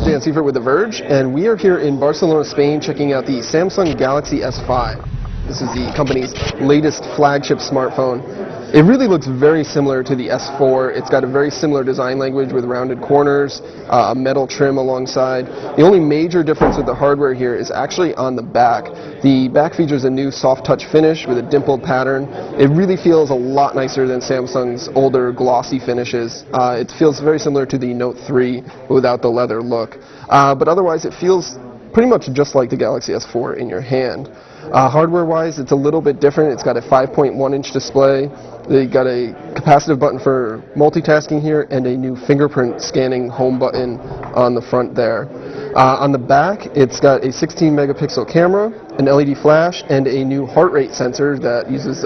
Dan Seifert with The Verge, and we are here in Barcelona, Spain, checking out the Samsung Galaxy S5. This is the company's latest flagship smartphone. It really looks very similar to the S4. It's got a very similar design language with rounded corners, a metal trim alongside. The only major difference with the hardware here is actually on the back. The back features a new soft touch finish with a dimpled pattern. It really feels a lot nicer than Samsung's older glossy finishes. It feels very similar to the Note 3 without the leather look. But otherwise it feels pretty much just like the Galaxy S4 in your hand. Hardware-wise, it's a little bit different. It's got a 5.1-inch display. They got a capacitive button for multitasking here and a new fingerprint scanning home button on the front there. On the back, it's got a 16-megapixel camera, an LED flash, and a new heart rate sensor that uses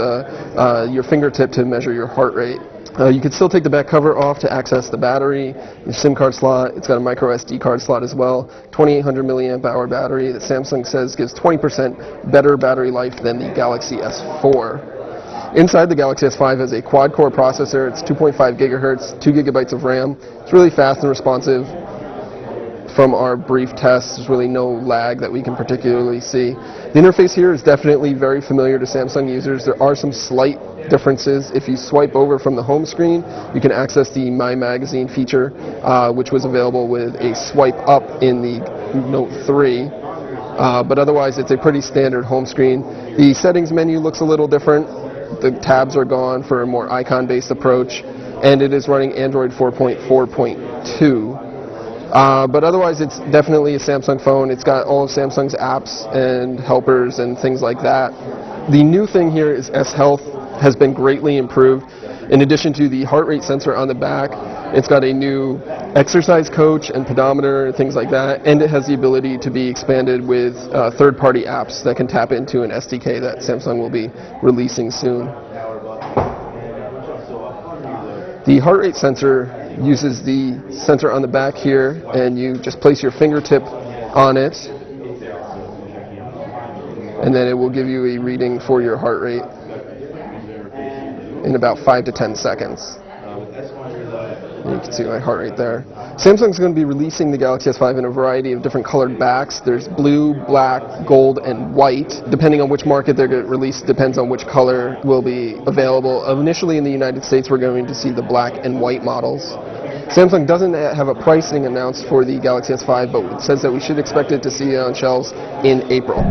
your fingertip to measure your heart rate. You can still take the back cover off to access the battery, your SIM card slot. It's got a micro SD card slot as well. 2800 milliamp hour battery that Samsung says gives 20% better battery life than the Galaxy S4. Inside, the Galaxy S5 has a quad-core processor. It's 2.5 gigahertz, 2 gigabytes of RAM. It's really fast and responsive. From our brief tests, there's really no lag that we can particularly see. The interface here is definitely very familiar to Samsung users. There are some slight differences. If you swipe over from the home screen, you can access the My Magazine feature, which was available with a swipe up in the Note 3. But otherwise, it's a pretty standard home screen. The settings menu looks a little different. The tabs are gone for a more icon-based approach, and it is running Android 4.4.2. But otherwise, it's definitely a Samsung phone. It's got all of Samsung's apps and helpers and things like that. The new thing here is S Health has been greatly improved. In addition to the heart rate sensor on the back, it's got a new exercise coach and pedometer, things like that, and it has the ability to be expanded with third-party apps that can tap into an SDK that Samsung will be releasing soon. The heart rate sensor uses the sensor on the back here, and you just place your fingertip on it, and then it will give you a reading for your heart rate in about 5 to 10 seconds. You can see my heart rate there. Samsung's going to be releasing the Galaxy S5 in a variety of different colored backs. There's blue, black, gold, and white. Depending on which market they're going to release, depends on which color will be available. Initially in the United States, we're going to see the black and white models. Samsung doesn't have a pricing announced for the Galaxy S5, but it says that we should expect it to see it on shelves in April.